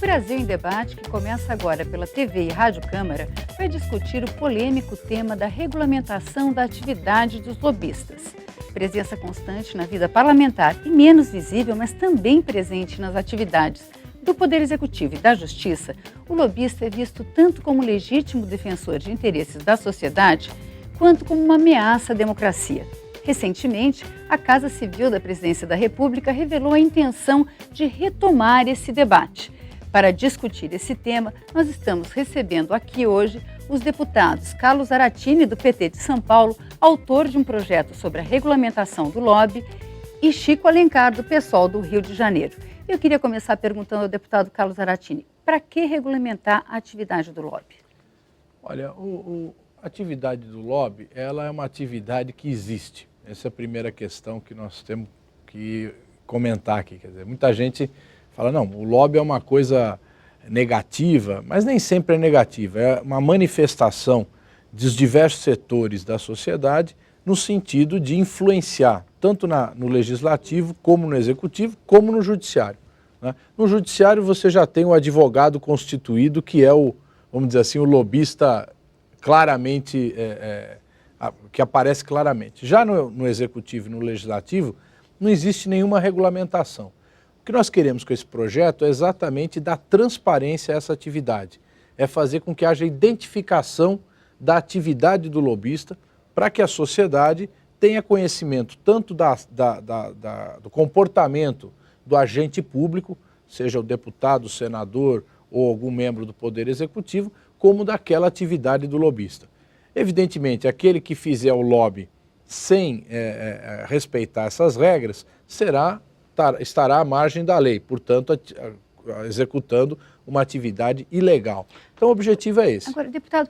Brasil em Debate, que começa agora pela TV e Rádio Câmara, vai discutir o polêmico tema da regulamentação da atividade dos lobistas. Presença constante na vida parlamentar e menos visível, mas também presente nas atividades do Poder Executivo e da Justiça, o lobista é visto tanto como legítimo defensor de interesses da sociedade, quanto como uma ameaça à democracia. Recentemente, a Casa Civil da Presidência da República revelou a intenção de retomar esse debate. Para discutir esse tema, nós estamos recebendo aqui hoje os deputados Carlos Zaratini, do PT de São Paulo, autor de um projeto sobre a regulamentação do lobby, e Chico Alencar, do PSOL do Rio de Janeiro. Eu queria começar perguntando ao deputado Carlos Zaratini, para que regulamentar a atividade do lobby? Olha, a atividade do lobby, ela é uma atividade que existe. Essa é a primeira questão que nós temos que comentar aqui. Quer dizer, muita gente fala, não, o lobby é uma coisa negativa, mas nem sempre é negativa. É uma manifestação dos diversos setores da sociedade no sentido de influenciar, tanto no legislativo, como no executivo, como no judiciário, né? No judiciário você já tem o advogado constituído, que é o, vamos dizer assim, o lobista claramente, que aparece claramente. Já no executivo e no legislativo, não existe nenhuma regulamentação. O que nós queremos com esse projeto é exatamente dar transparência a essa atividade, é fazer com que haja identificação da atividade do lobista para que a sociedade tenha conhecimento tanto do comportamento do agente público, seja o deputado, o senador ou algum membro do Poder Executivo, como daquela atividade do lobista. Evidentemente, aquele que fizer o lobby sem respeitar essas regras estará à margem da lei, portanto, executando uma atividade ilegal. Então, o objetivo é esse. Agora, deputado,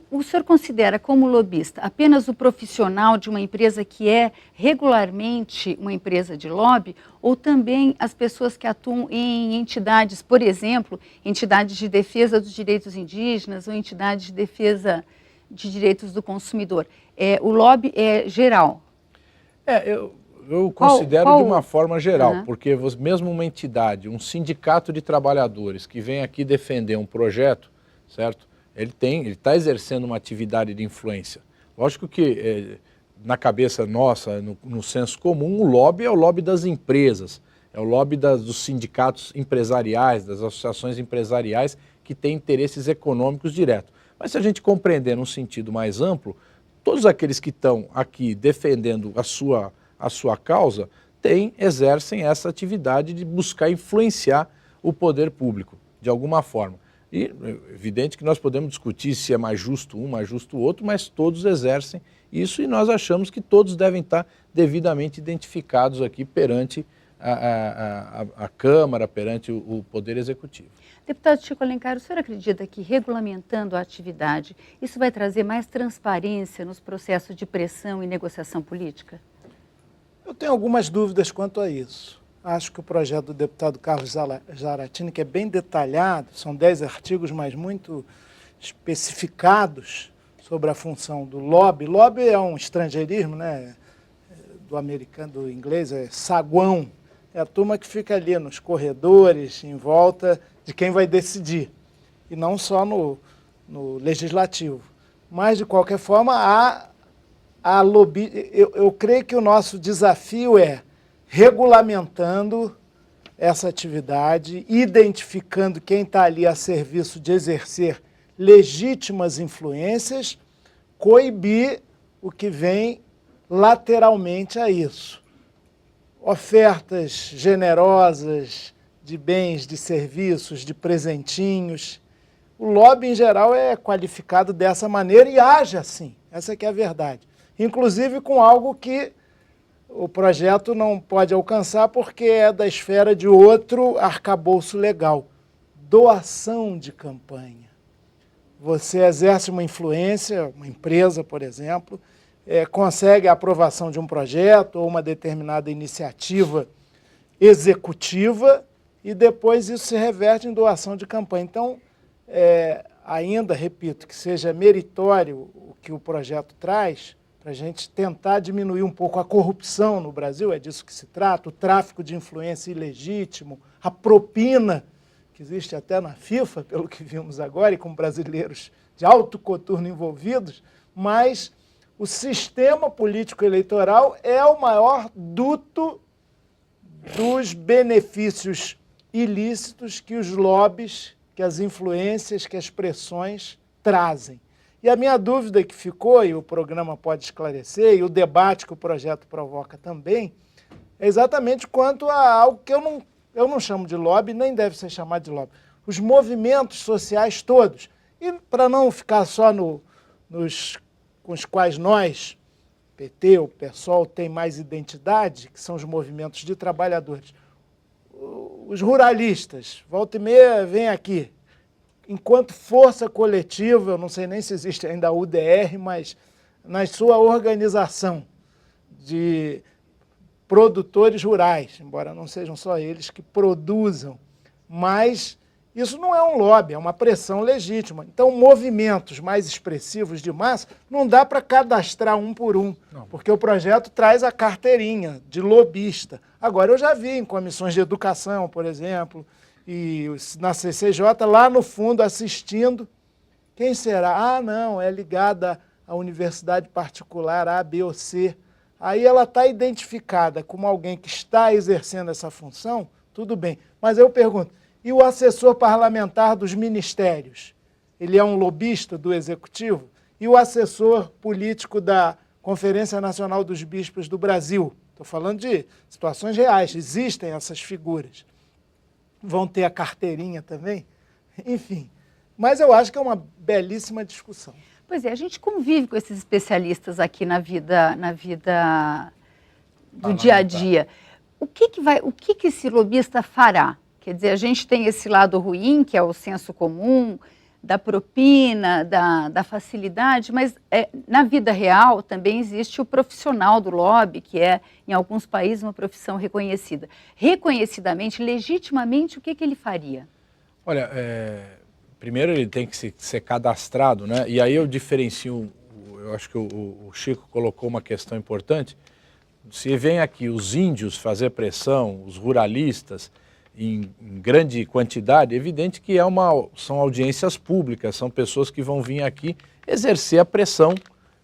o senhor considera como lobista apenas o profissional de uma empresa que é regularmente uma empresa de lobby, ou também as pessoas que atuam em entidades, por exemplo, entidades de defesa dos direitos indígenas ou entidades de defesa de direitos do consumidor? O lobby é geral? Eu considero de uma forma geral, Uhum. porque mesmo uma entidade, um sindicato de trabalhadores que vem aqui defender um projeto, certo? Ele está exercendo uma atividade de influência. Lógico que na cabeça nossa, no senso comum, o lobby é o lobby das empresas, é o lobby dos sindicatos empresariais, das associações empresariais que têm interesses econômicos diretos. Mas se a gente compreender num sentido mais amplo, todos aqueles que estão aqui defendendo a sua causa, exercem essa atividade de buscar influenciar o poder público, de alguma forma. E é evidente que nós podemos discutir se é mais justo um, mais justo o outro, mas todos exercem isso e nós achamos que todos devem estar devidamente identificados aqui perante a Câmara, perante o Poder Executivo. Deputado Chico Alencar, o senhor acredita que regulamentando a atividade, isso vai trazer mais transparência nos processos de pressão e negociação política? Eu tenho algumas dúvidas quanto a isso. Acho que o projeto do deputado Carlos Zaratini, que é bem detalhado, são 10 artigos, mas muito especificados sobre a função do lobby. Lobby é um estrangeirismo, né? Do americano, do inglês, é saguão. É a turma que fica ali nos corredores, em volta de quem vai decidir. E não só no legislativo. Mas, de qualquer forma, eu creio que o nosso desafio é regulamentando essa atividade, identificando quem está ali a serviço de exercer legítimas influências, coibir o que vem lateralmente a isso. Ofertas generosas de bens, de serviços, de presentinhos. O lobby, em geral, é qualificado dessa maneira e age assim. Essa que é a verdade. Inclusive com algo que o projeto não pode alcançar porque é da esfera de outro arcabouço legal. Doação de campanha. Você exerce uma influência, uma empresa, por exemplo, consegue a aprovação de um projeto ou uma determinada iniciativa executiva e depois isso se reverte em doação de campanha. Então, ainda, repito, que seja meritório o que o projeto traz, para a gente tentar diminuir um pouco a corrupção no Brasil, é disso que se trata, o tráfico de influência ilegítimo, a propina, que existe até na FIFA, pelo que vimos agora, e com brasileiros de alto coturno envolvidos, mas o sistema político eleitoral é o maior duto dos benefícios ilícitos que os lobbies, que as influências, que as pressões trazem. E a minha dúvida que ficou, e o programa pode esclarecer, e o debate que o projeto provoca também, é exatamente quanto a algo que eu não chamo de lobby, nem deve ser chamado de lobby. Os movimentos sociais todos. E para não ficar só com os quais nós, PT, o PSOL, tem mais identidade, que são os movimentos de trabalhadores. Os ruralistas, volta e meia, vem aqui. Enquanto força coletiva, eu não sei nem se existe ainda a UDR, mas na sua organização de produtores rurais, embora não sejam só eles que produzam, mas isso não é um lobby, é uma pressão legítima. Então, movimentos mais expressivos de massa, não dá para cadastrar um por um, porque o projeto traz a carteirinha de lobista. Agora, eu já vi em comissões de educação, por exemplo, e na CCJ, lá no fundo, assistindo. Quem será? Ah, não, é ligada à universidade particular A, B ou C. Aí ela está identificada como alguém que está exercendo essa função, tudo bem. Mas eu pergunto, e o assessor parlamentar dos ministérios? Ele é um lobista do Executivo? E o assessor político da Conferência Nacional dos Bispos do Brasil? Estou falando de situações reais, existem essas figuras. Vão ter a carteirinha também? Enfim, mas eu acho que é uma belíssima discussão. Pois é, a gente convive com esses especialistas aqui na vida do dia a dia. O que esse lobista fará? Quer dizer, a gente tem esse lado ruim, que é o senso comum, da propina, da facilidade, mas na vida real também existe o profissional do lobby, que é, em alguns países, uma profissão reconhecida. Reconhecidamente, legitimamente, o que ele faria? Olha, primeiro ele tem que ser cadastrado, né? E aí eu diferencio, eu acho que o Chico colocou uma questão importante. Se vem aqui os índios fazer pressão, os ruralistas, em grande quantidade, é evidente que são audiências públicas, são pessoas que vão vir aqui exercer a pressão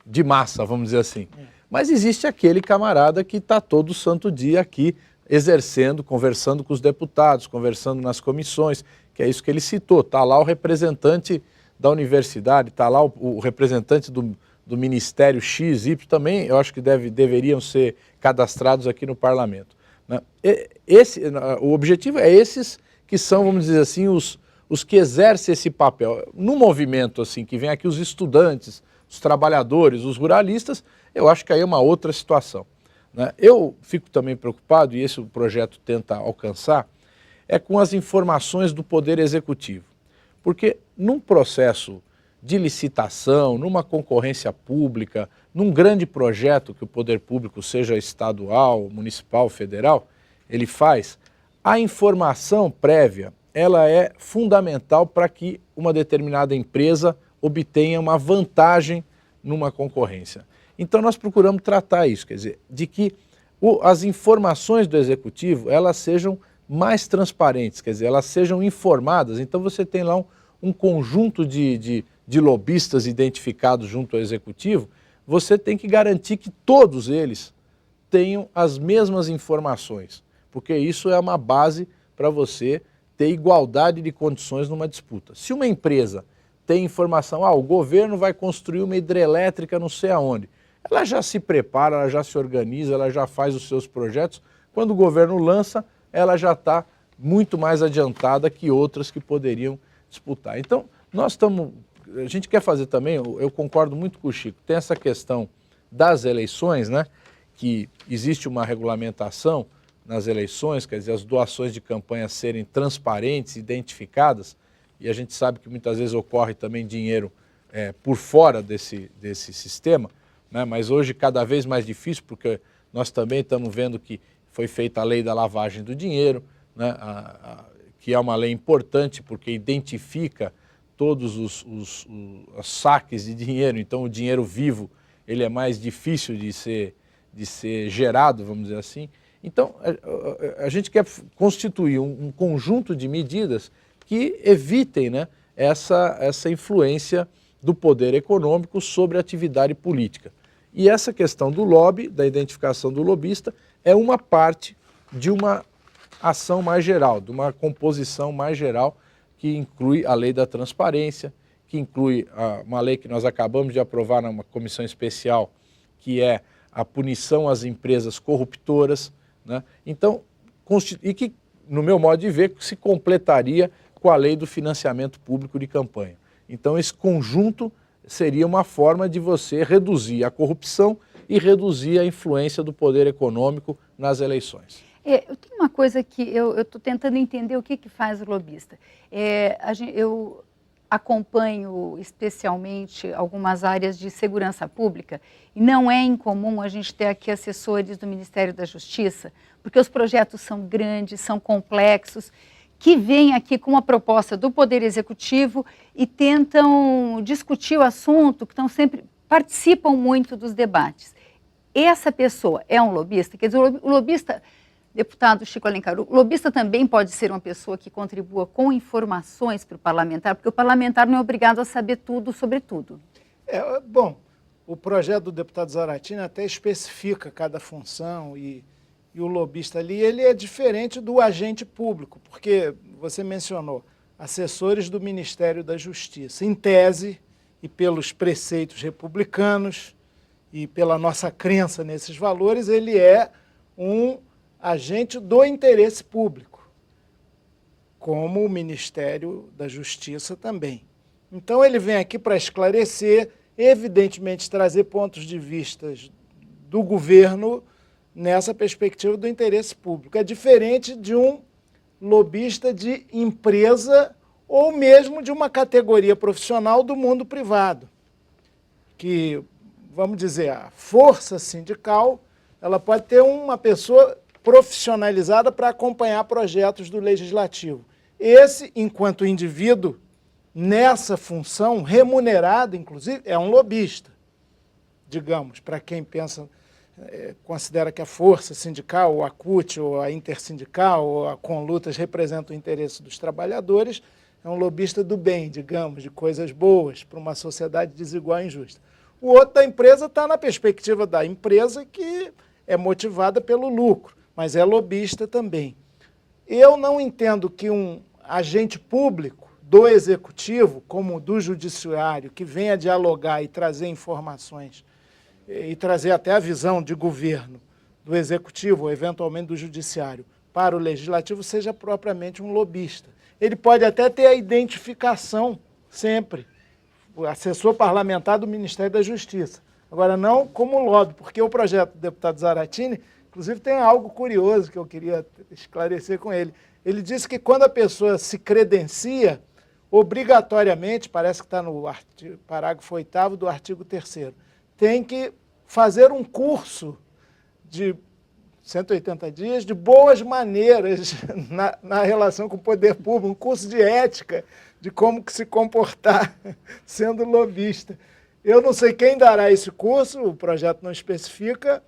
de massa, vamos dizer assim. Mas existe aquele camarada que está todo santo dia aqui exercendo, conversando com os deputados, conversando nas comissões, que é isso que ele citou. Está lá o representante da universidade, está lá o representante do Ministério XY também, eu acho que deveriam ser cadastrados aqui no Parlamento. O objetivo é esses que são, vamos dizer assim, os que exercem esse papel. No movimento assim, que vem aqui os estudantes, os trabalhadores, os ruralistas, eu acho que aí é uma outra situação. Eu fico também preocupado, e esse o projeto tenta alcançar, é com as informações do Poder Executivo. Porque num processo de licitação, numa concorrência pública, num grande projeto que o poder público, seja estadual, municipal, federal, ele faz, a informação prévia, ela é fundamental para que uma determinada empresa obtenha uma vantagem numa concorrência. Então nós procuramos tratar isso, quer dizer, de que as informações do executivo, elas sejam mais transparentes, quer dizer, elas sejam informadas. Então você tem lá um conjunto de lobistas identificados junto ao executivo, você tem que garantir que todos eles tenham as mesmas informações, porque isso é uma base para você ter igualdade de condições numa disputa. Se uma empresa tem informação, o governo vai construir uma hidrelétrica não sei aonde, ela já se prepara, ela já se organiza, ela já faz os seus projetos, quando o governo lança, ela já está muito mais adiantada que outras que poderiam disputar. Então, a gente quer fazer também, eu concordo muito com o Chico, tem essa questão das eleições, né, que existe uma regulamentação nas eleições, quer dizer, as doações de campanha serem transparentes, identificadas, e a gente sabe que muitas vezes ocorre também dinheiro por fora desse sistema, né, mas hoje cada vez mais difícil, porque nós também estamos vendo que foi feita a lei da lavagem do dinheiro, né, que é uma lei importante porque identifica todos os saques de dinheiro, então o dinheiro vivo ele é mais difícil de ser gerado, vamos dizer assim. Então, a gente quer constituir um conjunto de medidas que evitem, né, essa influência do poder econômico sobre a atividade política. E essa questão do lobby, da identificação do lobista, é uma parte de uma ação mais geral, de uma composição mais geral que inclui a lei da transparência, que inclui uma lei que nós acabamos de aprovar numa comissão especial, que é a punição às empresas corruptoras, né? Então, e que, no meu modo de ver, se completaria com a lei do financiamento público de campanha. Então, esse conjunto seria uma forma de você reduzir a corrupção e reduzir a influência do poder econômico nas eleições. Eu tenho uma coisa que eu estou tentando entender o que faz o lobista. Eu acompanho especialmente algumas áreas de segurança pública e não é incomum a gente ter aqui assessores do Ministério da Justiça, porque os projetos são grandes, são complexos, que vêm aqui com uma proposta do Poder Executivo e tentam discutir o assunto, que participam muito dos debates. Essa pessoa é um lobista? Quer dizer, o lobista, deputado Chico Alencar, o lobista também pode ser uma pessoa que contribua com informações para o parlamentar, porque o parlamentar não é obrigado a saber tudo sobre tudo. Bom, o projeto do deputado Zaratini até especifica cada função e o lobista ali, ele é diferente do agente público, porque você mencionou assessores do Ministério da Justiça. Em tese, e pelos preceitos republicanos, e pela nossa crença nesses valores, ele é um agente do interesse público, como o Ministério da Justiça também. Então, ele vem aqui para esclarecer, evidentemente, trazer pontos de vista do governo nessa perspectiva do interesse público. É diferente de um lobista de empresa ou mesmo de uma categoria profissional do mundo privado, que, vamos dizer, a força sindical, ela pode ter uma pessoa profissionalizada para acompanhar projetos do Legislativo. Esse, enquanto indivíduo, nessa função, remunerado, inclusive, é um lobista, digamos, para quem pensa, considera que a força sindical, ou a CUT, ou a intersindical, ou a Conlutas representa o interesse dos trabalhadores, é um lobista do bem, digamos, de coisas boas, para uma sociedade desigual e injusta. O outro da empresa está na perspectiva da empresa que é motivada pelo lucro, mas é lobista também. Eu não entendo que um agente público do executivo, como do judiciário, que venha dialogar e trazer informações e trazer até a visão de governo do executivo, ou eventualmente do judiciário, para o legislativo, seja propriamente um lobista. Ele pode até ter a identificação sempre, o assessor parlamentar do Ministério da Justiça. Agora, não como lobby, porque o projeto do deputado Zaratini, inclusive, tem algo curioso que eu queria esclarecer com ele. Ele disse que quando a pessoa se credencia, obrigatoriamente, parece que está no parágrafo 8º do artigo 3º, tem que fazer um curso de 180 dias de boas maneiras na relação com o poder público, um curso de ética, de como que se comportar sendo lobista. Eu não sei quem dará esse curso, o projeto não especifica,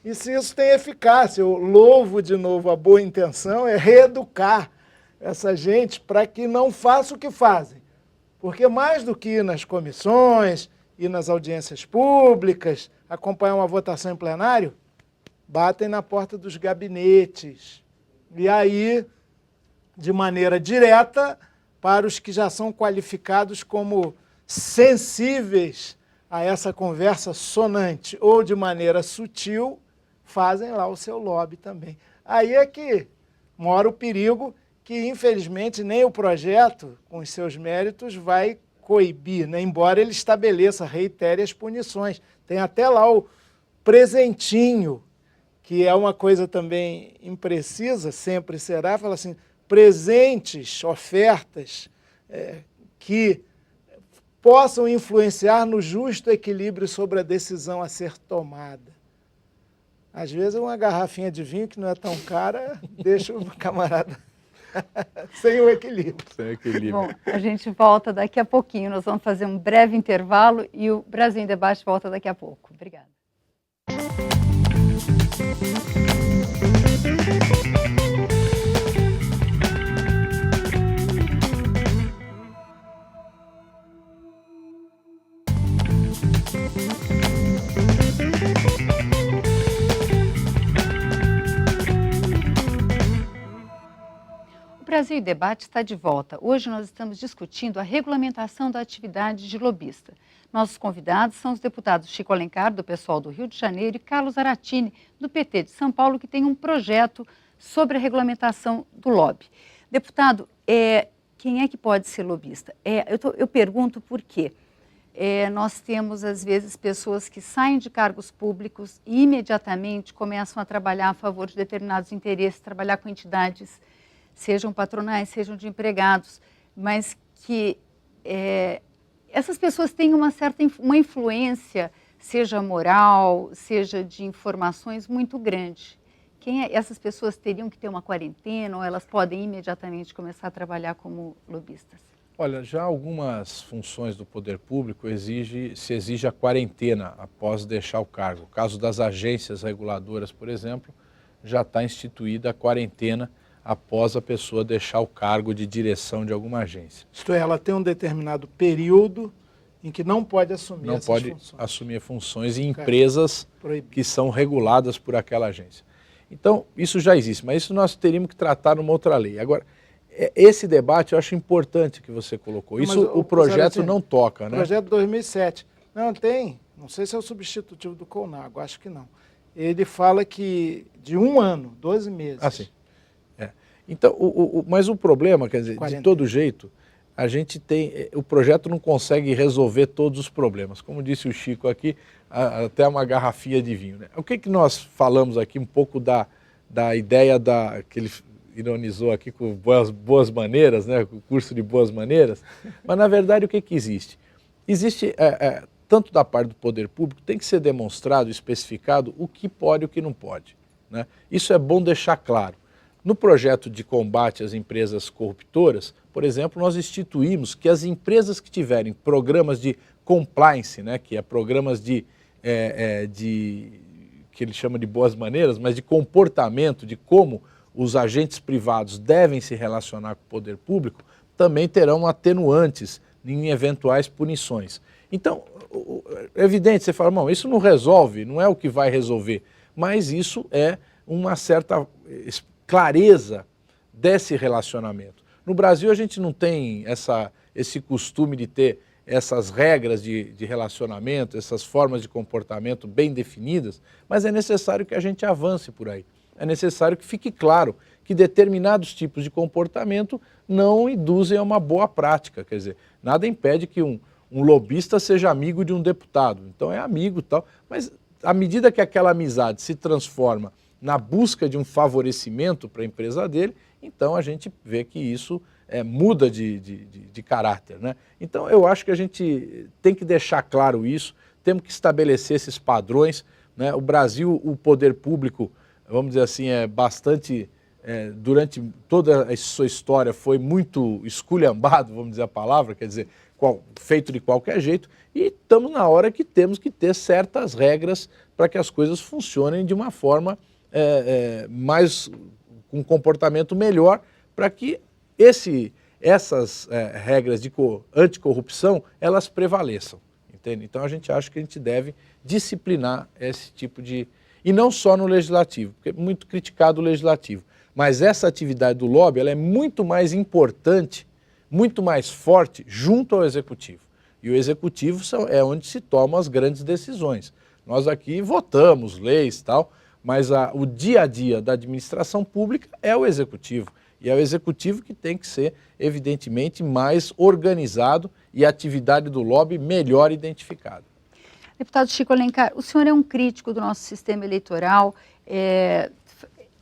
e se isso tem eficácia. Eu louvo de novo a boa intenção, é reeducar essa gente para que não faça o que fazem. Porque mais do que ir nas comissões, ir nas audiências públicas, acompanhar uma votação em plenário, batem na porta dos gabinetes. E aí, de maneira direta, para os que já são qualificados como sensíveis a essa conversa sonante, ou de maneira sutil, fazem lá o seu lobby também. Aí é que mora o perigo que, infelizmente, nem o projeto, com os seus méritos, vai coibir, né? Embora ele estabeleça, reitere as punições. Tem até lá o presentinho, que é uma coisa também imprecisa, sempre será, fala assim, presentes, ofertas que possam influenciar no justo equilíbrio sobre a decisão a ser tomada. Às vezes uma garrafinha de vinho que não é tão cara, deixa o camarada Sem o equilíbrio. Sem equilíbrio. Bom, a gente volta daqui a pouquinho. Nós vamos fazer um breve intervalo e o Brasil em Debate volta daqui a pouco. Obrigada. O Brasil em Debate está de volta. Hoje nós estamos discutindo a regulamentação da atividade de lobista. Nossos convidados são os deputados Chico Alencar, do PSOL do Rio de Janeiro, e Carlos Zaratini, do PT de São Paulo, que tem um projeto sobre a regulamentação do lobby. Deputado, quem é que pode ser lobista? Eu pergunto por quê. Nós temos, às vezes, pessoas que saem de cargos públicos e imediatamente começam a trabalhar a favor de determinados interesses, trabalhar com entidades, sejam patronais, sejam de empregados, mas que essas pessoas têm uma influência, seja moral, seja de informações, muito grande. Essas pessoas teriam que ter uma quarentena ou elas podem imediatamente começar a trabalhar como lobistas? Olha, já algumas funções do poder público se exige a quarentena após deixar o cargo. O caso das agências reguladoras, por exemplo, já está instituída a quarentena após a pessoa deixar o cargo de direção de alguma agência. Isto é, ela tem um determinado período em que não pode assumir essas funções. Não pode assumir funções em empresas que são reguladas por aquela agência. Então, isso já existe, mas isso nós teríamos que tratar numa outra lei. Agora, esse debate eu acho importante que você colocou. Isso o projeto não toca, né? O projeto de 2007. Não, tem, não sei se é o substitutivo do Colnago, acho que não. Ele fala que de 1 ano, 12 meses. Ah, sim. Então, mas o problema, quer dizer, 40. de todo jeito, a gente tem, o projeto não consegue resolver todos os problemas. Como disse o Chico aqui, até uma garrafinha de vinho, né? O que nós falamos aqui, um pouco da ideia que ele ironizou aqui com boas maneiras, né? O curso de boas maneiras, mas na verdade o que existe? Existe, tanto da parte do poder público, tem que ser demonstrado, especificado o que pode e o que não pode, né? Isso é bom deixar claro. No projeto de combate às empresas corruptoras, por exemplo, nós instituímos que as empresas que tiverem programas de compliance, né, que é programas que ele chama de boas maneiras, mas de comportamento, de como os agentes privados devem se relacionar com o poder público, também terão atenuantes em eventuais punições. Então, é evidente, você fala, não, isso não resolve, não é o que vai resolver, mas isso é uma certa clareza desse relacionamento. No Brasil a gente não tem esse costume de ter essas regras de relacionamento, essas formas de comportamento bem definidas, mas é necessário que a gente avance por aí. É necessário que fique claro que determinados tipos de comportamento não induzem a uma boa prática. Quer dizer, nada impede que um lobista seja amigo de um deputado. Então é amigo e tal, mas à medida que aquela amizade se transforma na busca de um favorecimento para a empresa dele, então a gente vê que isso muda de caráter, né? Então eu acho que a gente tem que deixar claro isso, temos que estabelecer esses padrões, né? O Brasil, o poder público, vamos dizer assim, durante toda a sua história foi muito esculhambado, vamos dizer a palavra, quer dizer, feito de qualquer jeito, e estamos na hora que temos que ter certas regras para que as coisas funcionem de uma forma com um comportamento melhor, para que essas regras de anticorrupção, elas prevaleçam, entende? Então a gente acha que a gente deve disciplinar esse tipo de... E não só no legislativo, porque é muito criticado o legislativo, mas essa atividade do lobby ela é muito mais importante, muito mais forte junto ao executivo. E o executivo é onde se tomam as grandes decisões. Nós aqui votamos leis e tal, mas o dia a dia da administração pública é o executivo. E é o executivo que tem que ser, evidentemente, mais organizado e a atividade do lobby melhor identificada. Deputado Chico Alencar, o senhor é um crítico do nosso sistema eleitoral,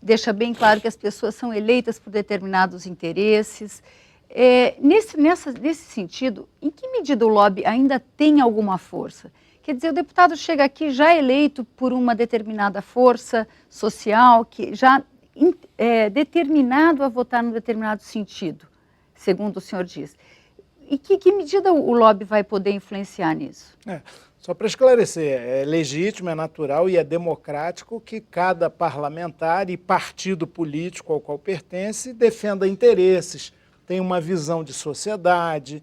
deixa bem claro que as pessoas são eleitas por determinados interesses. Nesse sentido, em que medida o lobby ainda tem alguma força? Quer dizer, o deputado chega aqui já eleito por uma determinada força social, que já determinado a votar num determinado sentido, segundo o senhor diz. E que medida o lobby vai poder influenciar nisso? Só para esclarecer, é legítimo, é natural e é democrático que cada parlamentar e partido político ao qual pertence defenda interesses, tenha uma visão de sociedade,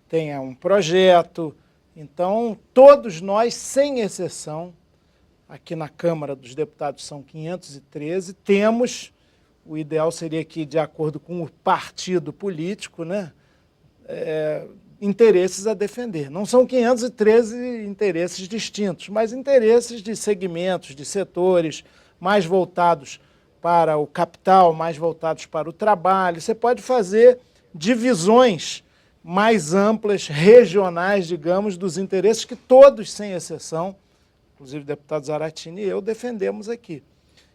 tenha um projeto. Então, todos nós, sem exceção, aqui na Câmara dos Deputados são 513, temos, o ideal seria que, de acordo com o partido político, né, interesses a defender. Não são 513 interesses distintos, mas interesses de segmentos, de setores mais voltados para o capital, mais voltados para o trabalho. Você pode fazer divisões mais amplas, regionais, digamos, dos interesses que todos, sem exceção, inclusive o deputado Zaratini e eu, defendemos aqui.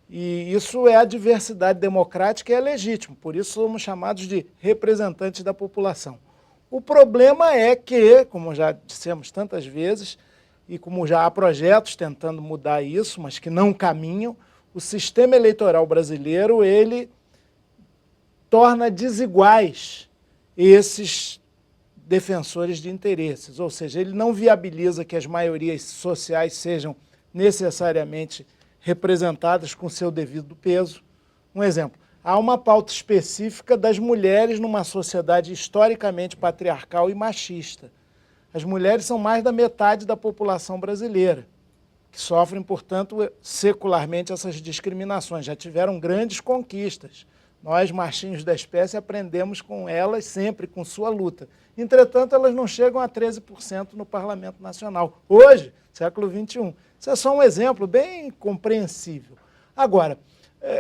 E isso é a diversidade democrática e é legítimo, por isso somos chamados de representantes da população. O problema é que, como já dissemos tantas vezes, e como já há projetos tentando mudar isso, mas que não caminham, o sistema eleitoral brasileiro, ele torna desiguais esses defensores de interesses, ou seja, ele não viabiliza que as maiorias sociais sejam necessariamente representadas com seu devido peso. Um exemplo, há uma pauta específica das mulheres numa sociedade historicamente patriarcal e machista. As mulheres são mais da metade da população brasileira, que sofrem, portanto, secularmente essas discriminações. Já tiveram grandes conquistas. Nós, machinhos da espécie, aprendemos com elas sempre, com sua luta. Entretanto, elas não chegam a 13% no Parlamento Nacional. Hoje, século XXI. Isso é só um exemplo bem compreensível. Agora,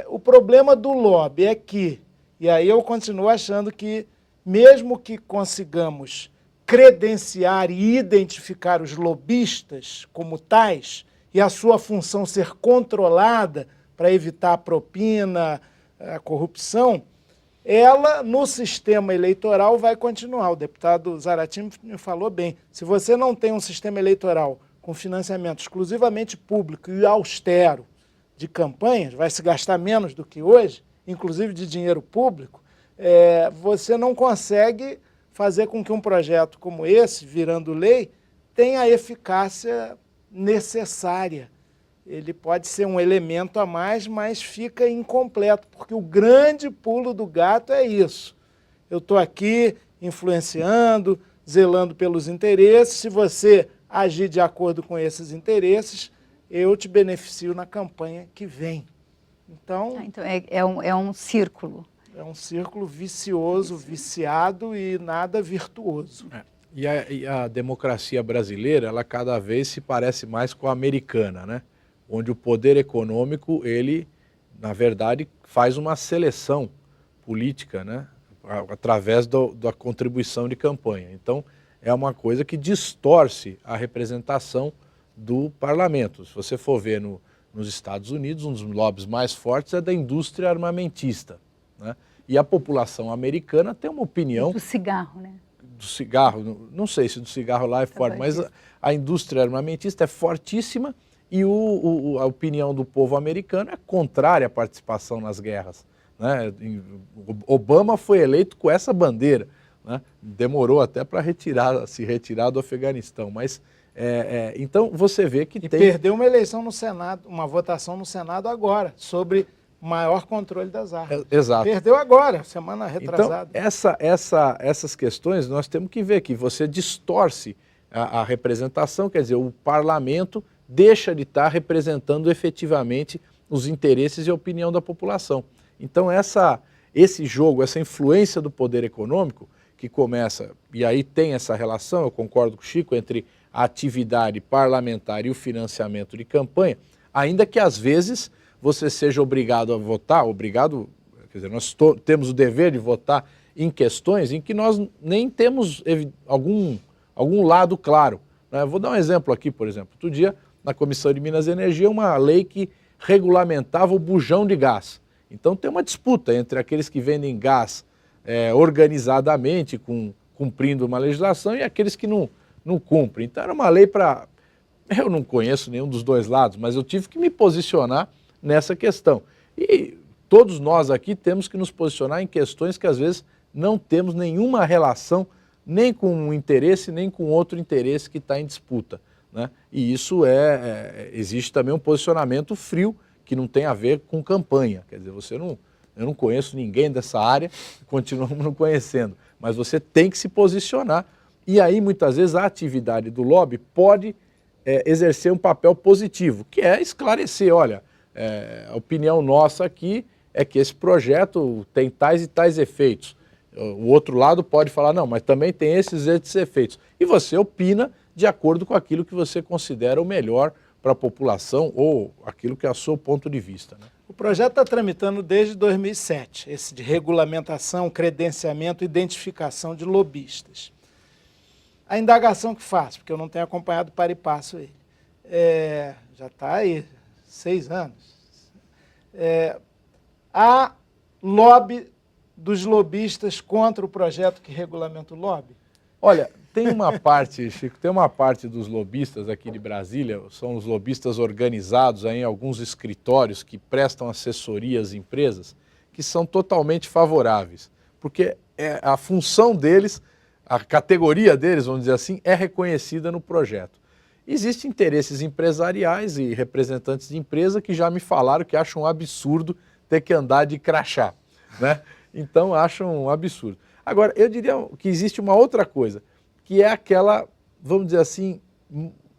o problema do lobby é que, e aí eu continuo achando que, mesmo que consigamos credenciar e identificar os lobistas como tais, e a sua função ser controlada para evitar a propina, a corrupção, ela, no sistema eleitoral, vai continuar. O deputado Zaratini me falou bem. Se você não tem um sistema eleitoral com financiamento exclusivamente público e austero de campanhas, vai se gastar menos do que hoje, inclusive de dinheiro público, você não consegue fazer com que um projeto como esse, virando lei, tenha a eficácia necessária. Ele pode ser um elemento a mais, mas fica incompleto, porque o grande pulo do gato é isso. Eu estou aqui influenciando, zelando pelos interesses, se você agir de acordo com esses interesses, eu te beneficio na campanha que vem. Então, é um círculo. É um círculo vicioso, viciado e nada virtuoso. E a democracia brasileira, ela cada vez se parece mais com a americana, né? Onde o poder econômico, ele, na verdade, faz uma seleção política, né? Através da contribuição de campanha. Então, é uma coisa que distorce a representação do parlamento. Se você for ver nos Estados Unidos, um dos lobbies mais fortes é da indústria armamentista, né? E a população americana tem uma opinião... Do cigarro, né? Do cigarro, não sei se do cigarro lá é forte, mas a indústria armamentista é fortíssima e a opinião do povo americano é contrária à participação nas guerras, né? Obama foi eleito com essa bandeira, né? Demorou até para se retirar do Afeganistão, mas então você vê que perdeu uma eleição no Senado, uma votação no Senado agora, sobre maior controle das armas. Exato. Perdeu agora, semana retrasada. Então, essas questões nós temos que ver que você distorce a representação, quer dizer, o parlamento deixa de estar representando efetivamente os interesses e a opinião da população. Então esse jogo, essa influência do poder econômico que começa, e aí tem essa relação, eu concordo com o Chico, entre a atividade parlamentar e o financiamento de campanha, ainda que às vezes você seja obrigado a votar, quer dizer, nós temos o dever de votar em questões em que nós nem temos algum lado claro, né? Eu vou dar um exemplo aqui, por exemplo. Outro dia, na Comissão de Minas e Energia, uma lei que regulamentava o bujão de gás. Então tem uma disputa entre aqueles que vendem gás organizadamente, cumprindo uma legislação, e aqueles que não cumprem. Então era uma lei para... Eu não conheço nenhum dos dois lados, mas eu tive que me posicionar nessa questão. E todos nós aqui temos que nos posicionar em questões que às vezes não temos nenhuma relação nem com um interesse, nem com outro interesse que está em disputa, né? E isso existe também um posicionamento frio que não tem a ver com campanha. Quer dizer, eu não conheço ninguém dessa área, continuamos não conhecendo, mas você tem que se posicionar. E aí, muitas vezes, a atividade do lobby pode exercer um papel positivo, que é esclarecer, olha, a opinião nossa aqui é que esse projeto tem tais e tais efeitos. O outro lado pode falar, não, mas também tem esses efeitos. E você opina de acordo com aquilo que você considera o melhor para a população ou aquilo que é o seu ponto de vista, né? O projeto está tramitando desde 2007, esse de regulamentação, credenciamento e identificação de lobistas. A indagação que faço, porque eu não tenho acompanhado para e passo ele, já está aí 6 anos. Há lobby dos lobistas contra o projeto que regulamenta o lobby? Olha, tem uma parte, Chico, tem uma parte dos lobistas aqui de Brasília, são os lobistas organizados aí em alguns escritórios que prestam assessoria às empresas, que são totalmente favoráveis, porque a função deles, a categoria deles, vamos dizer assim, é reconhecida no projeto. Existem interesses empresariais e representantes de empresa que já me falaram que acham um absurdo ter que andar de crachá, né? Então acham um absurdo. Agora, eu diria que existe uma outra coisa, que é aquela, vamos dizer assim,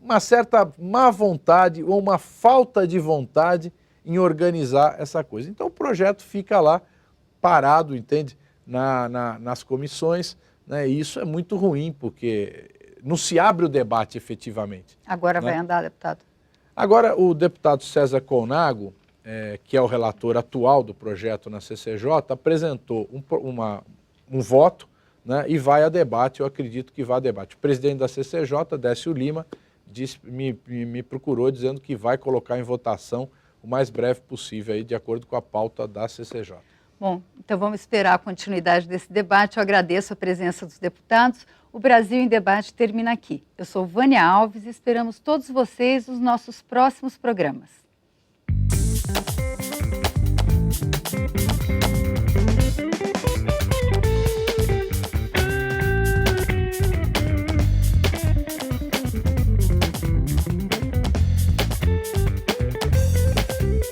uma certa má vontade ou uma falta de vontade em organizar essa coisa. Então o projeto fica lá parado, entende? Nas comissões, né? E isso é muito ruim, porque não se abre o debate efetivamente. Agora, né? vai andar, deputado? Agora, o deputado César Colnago, que é o relator atual do projeto na CCJ, apresentou um voto, né, e vai a debate, eu acredito que vai a debate. O presidente da CCJ, Décio Lima, me procurou dizendo que vai colocar em votação o mais breve possível, aí, de acordo com a pauta da CCJ. Bom, então vamos esperar a continuidade desse debate. Eu agradeço a presença dos deputados. O Brasil em Debate termina aqui. Eu sou Vânia Alves e esperamos todos vocês nos nossos próximos programas.